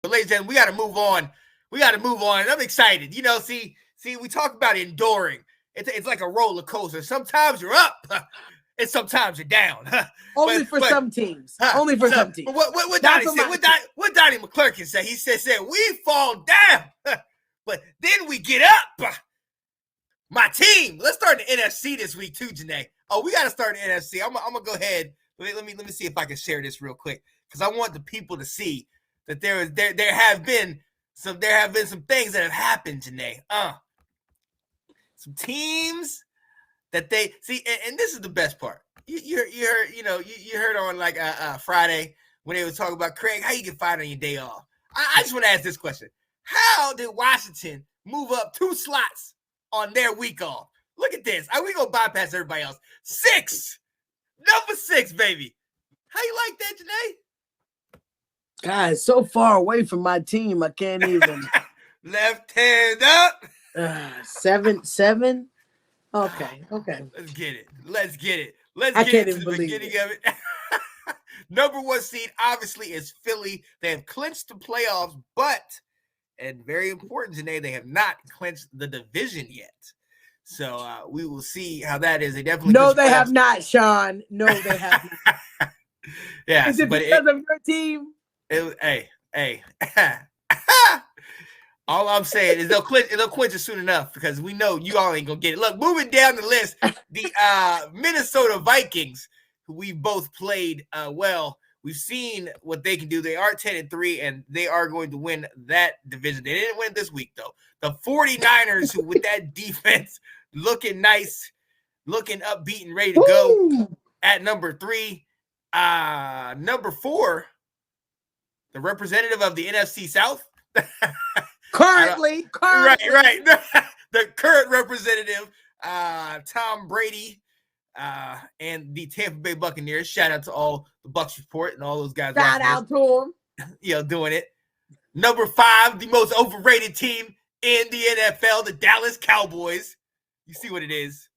But ladies and gentlemen, we got to move on. We got to move on. And I'm excited. See, we talk about enduring. It's like a roller coaster. Sometimes you're up, and sometimes you're down. Only for some teams. Only for some teams. What Donnie said? What Donnie McClurkin said? He said we fall down, but then we get up. My team. Let's start the NFC this week too, Janae. Oh, we got to start the NFC. I'm gonna go ahead. Let me see if I can share this real quick because I want the people to see that there have been some things that have happened, Janae. Some teams that they see, and this is the best part. You heard on like Friday when they were talking about Craig, how you get fired on your day off. I just want to ask this question: how did Washington move up 2 slots on their week off? Look at this. We gonna bypass everybody else. 6, number 6, baby. How you like that, Janae? Guys, so far away from my team, I can't even. Left hand up. 7. Okay. Let's get it. Let's get into the beginning of it. Number 1 seed, obviously, is Philly. They have clinched the playoffs, and very important, Janae, they have not clinched the division yet. So we will see how that is. They definitely they have not, Sean. No, they have not. Yeah, is it because of your team? Hey. All I'm saying is they'll quit it soon enough because we know you all ain't gonna get it. Look, moving down the list, the Minnesota Vikings, who we both played well. We've seen what they can do. They are 10-3, and they are going to win that division. They didn't win this week, though. The 49ers, who with that defense looking nice, looking upbeat and ready to go at number 3. Number 4, the representative of the NFC South. Currently. Right. The current representative, Tom Brady, and the Tampa Bay Buccaneers. Shout out to all the Bucs Report and all those guys. Shout out to them. Doing it. Number 5, the most overrated team in the NFL, the Dallas Cowboys. You see what it is.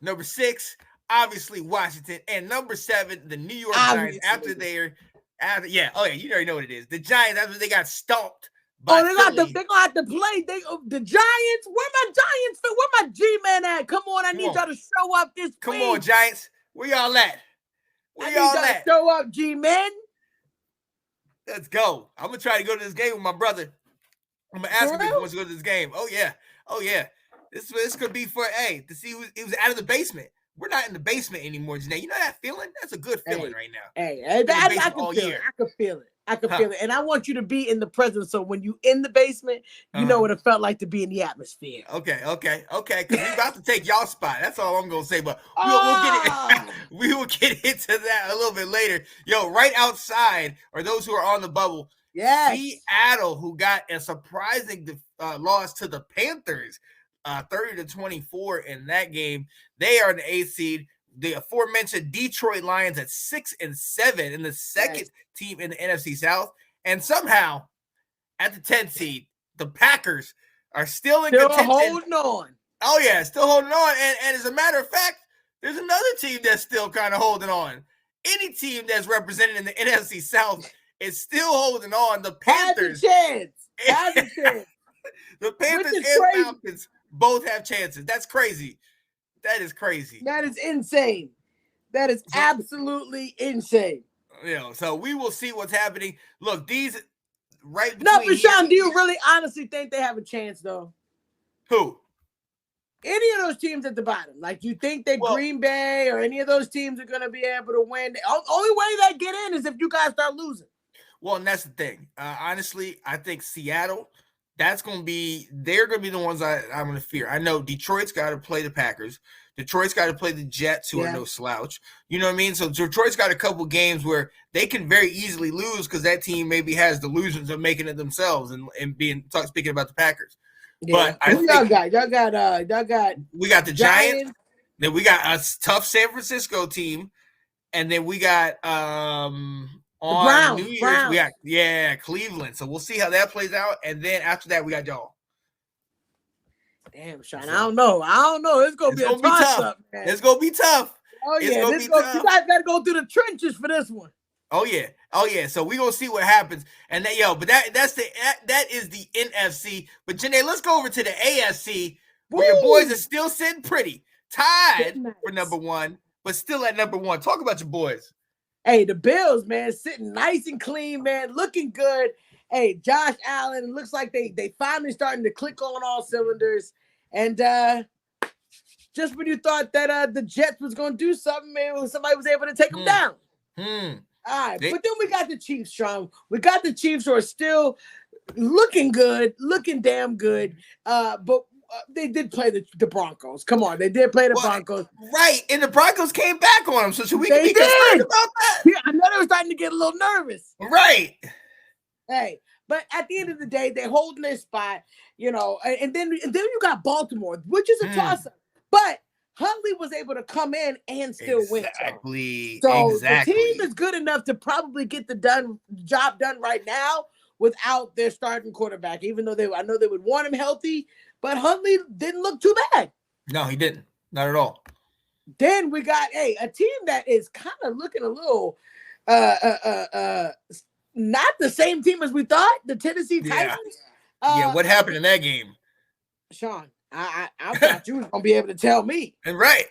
Number 6, obviously Washington, and number 7, the New York Giants. You already know what it is. The Giants, after they got stomped. They're gonna have to play. The Giants. Where my Giants? Where my G-man at? Come on, I need y'all to show up this week. Come on, Giants. Where y'all at? I need y'all to show up, G-man. Let's go. I'm gonna try to go to this game with my brother. I'm gonna ask him if he wants to go to this game. Oh yeah. This could be for to see who was out of the basement. We're not in the basement anymore, Janae. You know that feeling? That's a good feeling right now. I can feel it. I can feel it. And I want you to be in the presence. So when you in the basement, you know what it felt like to be in the atmosphere. Okay. Because we about to take y'all spot. That's all I'm gonna say. But we will get into that a little bit later. Yo, right outside are those who are on the bubble. Yes. Seattle, who got a surprising loss to the Panthers, 30-24 in that game. They are in the 8th seed. The aforementioned Detroit Lions at 6-7 in the second team in the NFC South. And somehow, at the 10th seed, the Packers are still in contention. Holding on. Oh, yeah, still holding on. And as a matter of fact, there's another team that's still kind of holding on. Any team that's represented in the NFC South is still holding on. The Panthers. Has a chance. The Panthers and Falcons both have chances. That's crazy. That is crazy. That is insane. That is absolutely insane. So we will see what's happening. Look, these right between. No, but Sean, do you really honestly think they have a chance, though? Who? Any of those teams at the bottom. Like, you think that Green Bay or any of those teams are going to be able to win? The only way they get in is if you guys start losing. Well, and that's the thing. Honestly, I think Seattle, they're going to be the ones I'm going to fear. I know Detroit's got to play the Packers. Detroit's got to play the Jets, who are no slouch. You know what I mean? So Detroit's got a couple games where they can very easily lose because that team maybe has delusions of making it themselves and speaking about the Packers. Yeah. But y'all got we got the Giants. Then we got a tough San Francisco team, and then we got on New Year's we got Cleveland. So we'll see how that plays out, and then after that we got y'all. Damn, Sean, I don't know. It's gonna be tough. It's gonna be tough. Oh It's yeah, gonna be tough. you guys got to go through the trenches for this one. Oh yeah. So we gonna see what happens. And but that is the NFC. But Janae, let's go over to the AFC where your boys are still sitting pretty, tied for number one, but still at number one. Talk about your boys. Hey, the Bills, man, sitting nice and clean, man, looking good. Hey, Josh Allen, looks like they finally starting to click on all cylinders. And just when you thought that the Jets was gonna do something, man, somebody was able to take them down. All right, but then we got the Chiefs, Sean. We got the Chiefs who are still looking good, looking damn good. But they did play the Broncos. Come on, they did play the Broncos. Right, and the Broncos came back on them, so should we be concerned about that? Yeah, I know they were starting to get a little nervous. Right. Hey, but at the end of the day, they're holding their spot, and then you got Baltimore, which is a toss-up. But Huntley was able to come in and still win. Exactly. So the team is good enough to probably get the job done right now without their starting quarterback, even though I know they would want him healthy, but Huntley didn't look too bad. No, he didn't. Not at all. Then we got a team that is kind of looking a little not the same team as we thought, the Tennessee Titans. What happened in that game? Sean, I thought you was gonna be able to tell me. Right.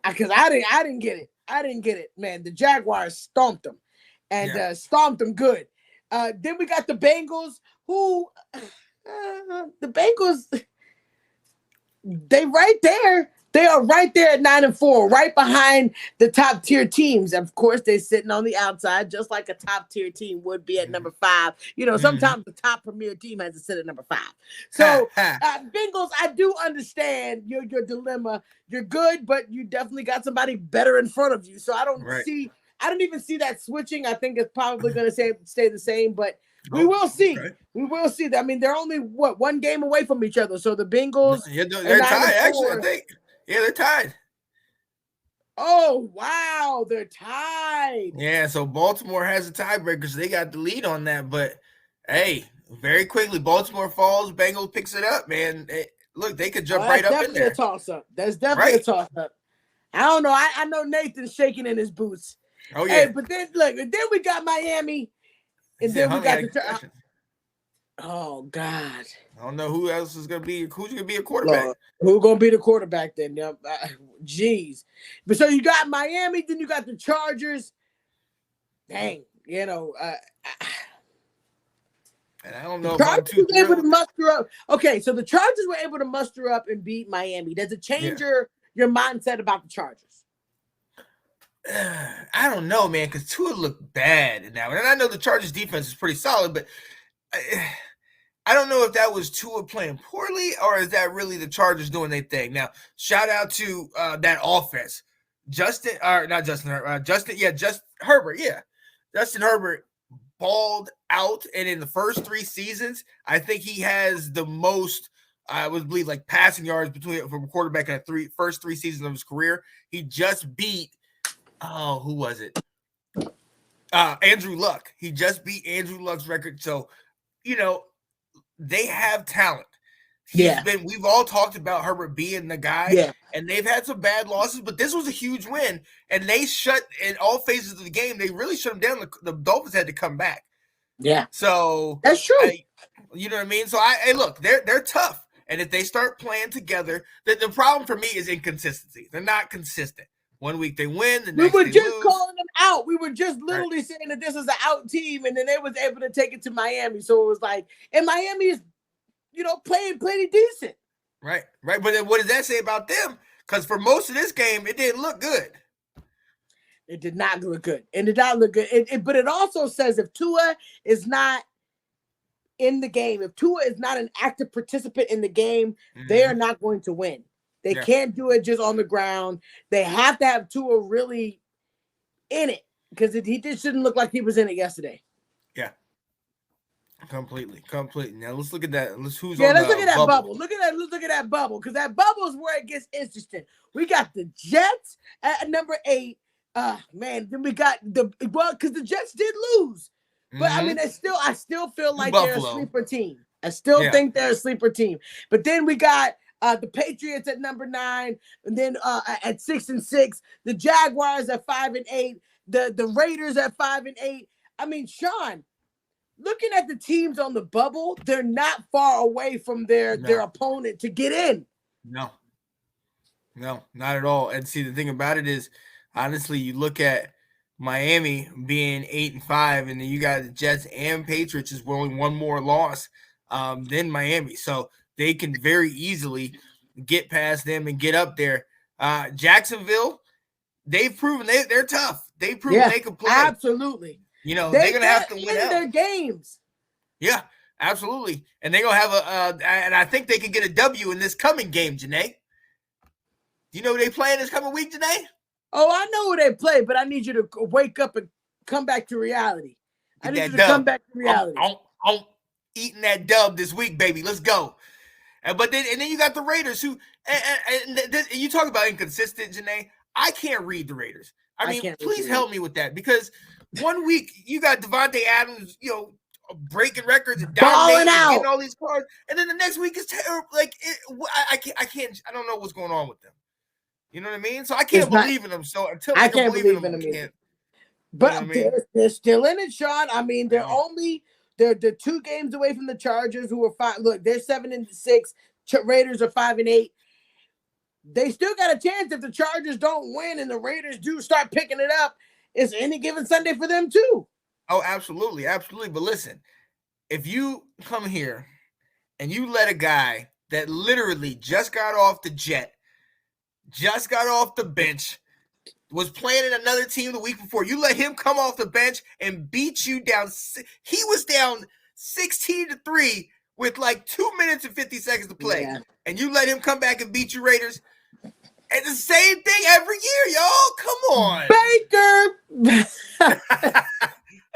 Because I didn't get it. I didn't get it, man. The Jaguars stomped them and stomped them good. Then we got the Bengals, who the Bengals, they right there. They are right there at 9-4, right behind the top tier teams. Of course, they're sitting on the outside, just like a top tier team would be at number 5. Sometimes the top premier team has to sit at number 5. So, Bengals, I do understand your dilemma. You're good, but you definitely got somebody better in front of you. So I don't even see that switching. I think it's probably going to stay the same, but we will see. Okay. We will see. I mean, they're only one game away from each other. So the Bengals, they're tied. Actually, I think. Yeah, they're tied. Oh, wow. They're tied. Yeah, so Baltimore has a tiebreaker, so they got the lead on that. But, hey, very quickly, Baltimore falls. Bengals picks it up, man. Look, they could jump right up in there. That's definitely a toss-up. That's definitely a toss-up. I don't know. I know Nathan's shaking in his boots. Oh, yeah. Hey, but then, look, and then we got Miami. And then we got the oh, God. I don't know who else is going to be. Who's going to be a quarterback? Who's going to be the quarterback then? Jeez. But so you got Miami, then you got the Chargers. Dang, and I don't know if I'm too able to muster up. Okay, so the Chargers were able to muster up and beat Miami. Does it change your mindset about the Chargers? I don't know, man, because Tua looked bad in that one. And I know the Chargers defense is pretty solid, but I don't know if that was Tua playing poorly or is that really the Chargers doing their thing. Now, shout out to that offense. Justin Herbert. Yeah. Justin Herbert balled out. And in the first 3 seasons, I think he has the most, I would believe, like passing yards from a quarterback in the first 3 seasons of his career. He just beat, who was it? Andrew Luck. He just beat Andrew Luck's record. So, they have talent. We've all talked about Herbert being the guy, and they've had some bad losses, but this was a huge win, and they shut in all phases of the game. They really shut them down. The Dolphins had to come back. Yeah. So that's true. You know what I mean? So look, they're tough, and if they start playing together, the problem for me is inconsistency. They're not consistent. One week they win, the next we were they just lose. calling them out. We were just literally saying that this is an out team, and then they was able to take it to Miami. So it was like, and Miami is, playing pretty decent. Right. But then what does that say about them? Because for most of this game, it didn't look good. It did not look good. It did not look good. But it also says if Tua is not in the game, if Tua is not an active participant in the game, they are not going to win. They can't do it just on the ground. They have to have Tua really in it because he just didn't look like he was in it yesterday. Yeah. Completely. Now let's look at that. Let's look at that bubble. Let's look at that bubble because that bubble is where it gets interesting. We got the Jets at number 8. Man, then we got because the Jets did lose, but I mean, I still feel like they're a sleeper team. I still think they're a sleeper team. But then we got The Patriots at number 9, and then at 6-6. The Jaguars at 5-8. The Raiders at 5-8. I mean, Sean, looking at the teams on the bubble, they're not far away from their opponent to get in. No, not at all. And see, the thing about it is, honestly, you look at Miami being 8-5, and then you got the Jets and Patriots is only one more loss than Miami, so they can very easily get past them and get up there. Jacksonville, they've proven they're tough. They've proven they can play. Absolutely. You know, they're gonna have to win their games. Yeah, absolutely. And they're gonna have and I think they can get a W in this coming game, Janae. Do you know who they playing this coming week, Janae? Oh, I know who they play, but I need you to wake up and come back to reality. I need you to come back to reality. I'm eating that dub this week, baby. Let's go. And then you got the Raiders, who and you talk about inconsistent, Janae. I can't read the Raiders. I mean, please help me with that, because one week you got Devontae Adams, breaking records and dominating and getting all these cards, and then the next week is terrible. Like I can't. I don't know what's going on with them. You know what I mean? So I can't believe in them. So until I can't believe in them, I can't. But they're still in it, Sean. I mean, they're 2 games away from the Chargers, who are 5. Look, they're 7-6. Raiders are 5-8. They still got a chance if the Chargers don't win and the Raiders do start picking it up. It's any given Sunday for them too. Oh, absolutely, absolutely. But listen, if you come here and you let a guy that literally just got off the jet, just got off the bench, was playing in another team the week before, you let him come off the bench and beat you down. He was down 16-3 with like 2 minutes and 50 seconds to play. Yeah. And you let him come back and beat you Raiders. And the same thing every year, y'all. Come on. Baker.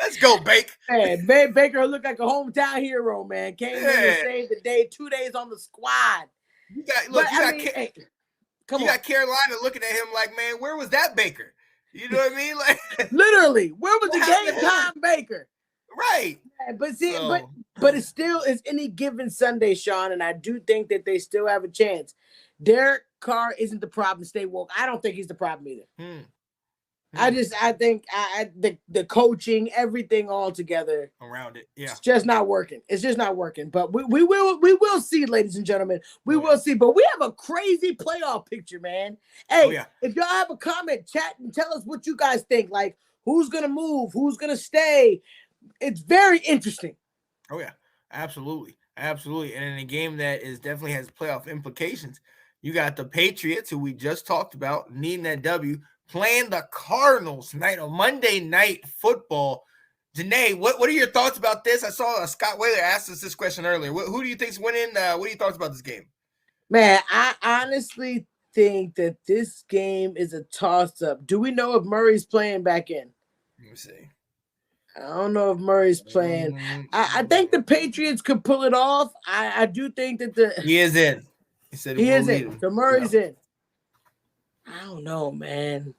Let's go, Baker. Man, Baker looked like a hometown hero, man. Came in and saved the day. 2 days on the squad. You got Carolina looking at him like, man, where was that Baker? You know what I mean? Like, literally, where was the game time Baker? Right. But see, but it still is any given Sunday, Sean, and I do think that they still have a chance. Derek Carr isn't the problem. Stay woke. I don't think he's the problem either. I think the coaching, everything all together around it, it's just not working. It's just not working. But we will see, ladies and gentlemen. We will see. But we have a crazy playoff picture, man. Hey, if y'all have a comment, chat and tell us what you guys think. Like, who's gonna move? Who's gonna stay? It's very interesting. Oh yeah, absolutely. And in a game that definitely has playoff implications, you got the Patriots, who we just talked about, needing that W, playing the Cardinals tonight on Monday Night Football. Janae, what are your thoughts about this? I saw Scott Whaler asked us this question earlier. Who do you think's winning? What are your thoughts about this game? Man, I honestly think that this game is a toss-up. Do we know if Murray's playing back in? Let me see. I don't know if Murray's playing. I think the Patriots could pull it off. I do think that he is in. He said he is in. So Murray's in. I don't know, man.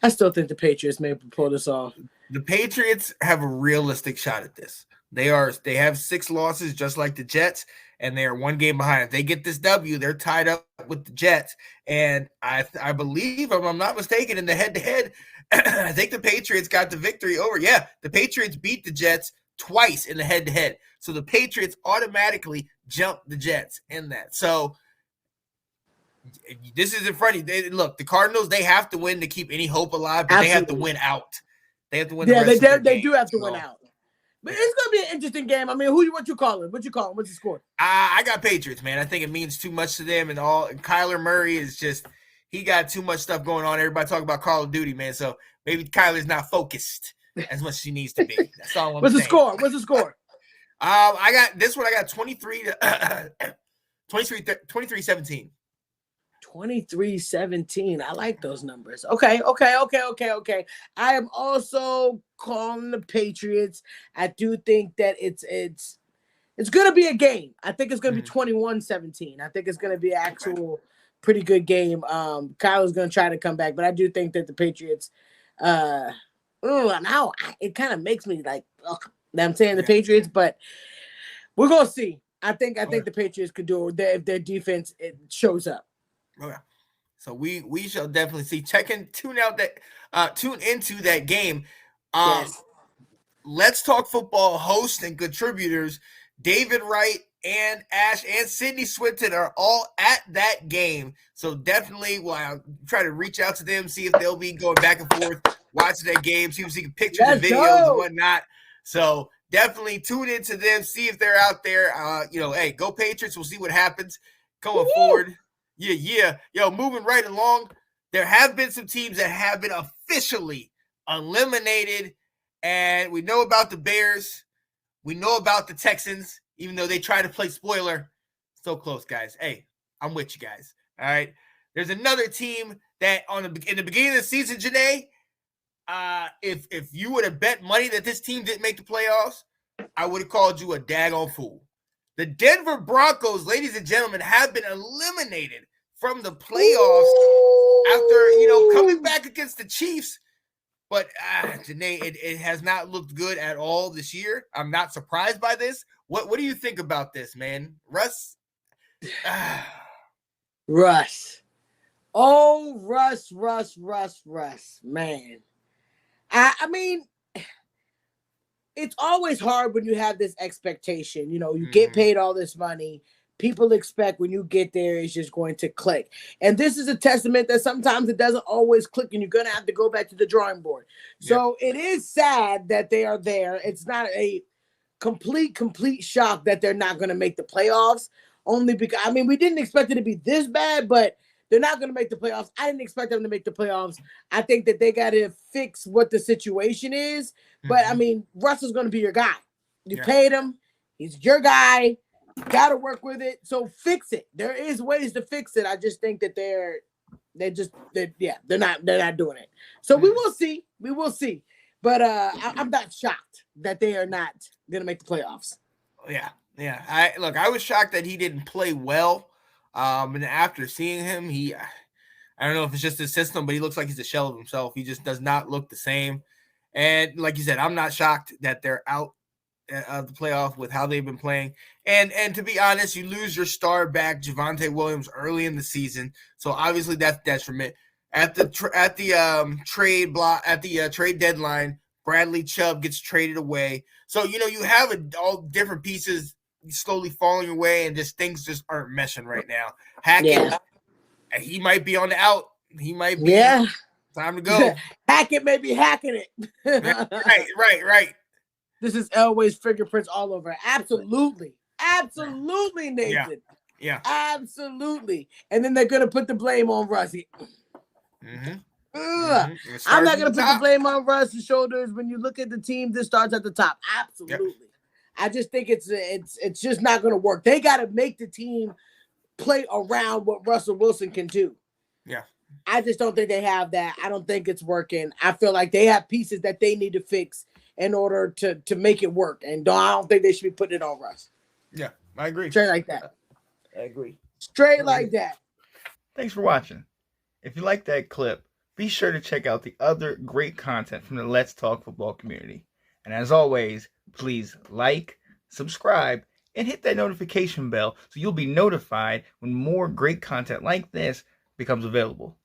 I still think the Patriots may pull this off. The Patriots have a realistic shot at this. They have 6 losses, just like the Jets, and they are 1 game behind. If they get this W, they're tied up with the Jets. And I believe, if I'm not mistaken, in the head-to-head, I think the Patriots got the victory over. Yeah, the Patriots beat the Jets twice in the head-to-head. So the Patriots automatically jumped the Jets in that. So this is in front of you. Look, the Cardinals, they have to win to keep any hope alive, but they have to win out. They have to win. Yeah, they do have to win out. But it's gonna be an interesting game. I mean, what you calling? What's the score? I got Patriots, man. I think it means too much to them, and Kyler Murray is just, he got too much stuff going on. Everybody talking about Call of Duty, man. So maybe Kyler's not focused as much as he needs to be. That's all I'm saying. What's the score? I got this one. I got 23-17. 23-17. I like those numbers. Okay. I am also calling the Patriots. I do think that it's going to be a game. I think it's going to be 21-17. I think it's going to be an actual pretty good game. Kyle's going to try to come back, but I do think that the Patriots, now it kind of makes me like, I'm saying the Patriots, but we're going to see. I think the Patriots could do it if their defense shows up. Okay. So we shall definitely see. Tune into that game. Yes. Let's Talk Football hosts and contributors David Wright and Ash and Sydney Swinton are all at that game. So definitely I'll try to reach out to them, see if they'll be going back and forth, watching that game, see if we can pictures and videos and whatnot. So definitely tune into them, see if they're out there. Hey, go Patriots. We'll see what happens going forward. Yeah. Moving right along, there have been some teams that have been officially eliminated. And we know about the Bears. We know about the Texans, even though they try to play spoiler. So close, guys. Hey, I'm with you guys. All right. There's another team that in the beginning of the season, Janae, if you would have bet money that this team didn't make the playoffs, I would have called you a daggone fool. The Denver Broncos, ladies and gentlemen, have been eliminated from the playoffs after, coming back against the Chiefs. But Janae, it has not looked good at all this year. I'm not surprised by this. What do you think about this, man? Russ? Russ. Oh, Russ, man. I mean, it's always hard when you have this expectation. You get paid all this money. People expect when you get there, it's just going to click. And this is a testament that sometimes it doesn't always click and you're going to have to go back to the drawing board. So It is sad that they are there. It's not a complete shock that they're not going to make the playoffs, only because, we didn't expect it to be this bad, but they're not going to make the playoffs. I didn't expect them to make the playoffs. I think that they got to fix what the situation is. But, Russell's going to be your guy. You paid him. He's your guy. Got to work with it. So fix it. There is ways to fix it. I just think that they're not doing it. So we will see. We will see. But I'm not shocked that they are not going to make the playoffs. Yeah. I was shocked that he didn't play well. And after seeing him, I don't know if it's just his system, but he looks like he's a shell of himself. He just does not look the same. And like you said, I'm not shocked that they're out of the playoff with how they've been playing. And to be honest, you lose your star back, Javonte Williams, early in the season. So obviously that's detriment. At the trade deadline, Bradley Chubb gets traded away. So you have all different pieces slowly falling away, and just things just aren't meshing right now. Hackett, he might be on the out. He might be time to go. Hackett may be hacking it. Right. This is Elway's fingerprints all over. Absolutely, Nathan. Yeah. Absolutely. And then they're gonna put the blame on Russie. I'm not gonna put the blame on Russ's shoulders when you look at the team that starts at the top. Absolutely. Yep. I just think it's just not gonna work. They gotta make the team play around what Russell Wilson can do. Yeah. I just don't think they have that. I don't think it's working. I feel like they have pieces that they need to fix in order to make it work. And I don't think they should be putting it on Russ. Yeah, I agree. Straight like that. I agree. Straight like that. Thanks for watching. If you like that clip, be sure to check out the other great content from the Let's Talk Football community. And as always, please like, subscribe, and hit that notification bell so you'll be notified when more great content like this becomes available.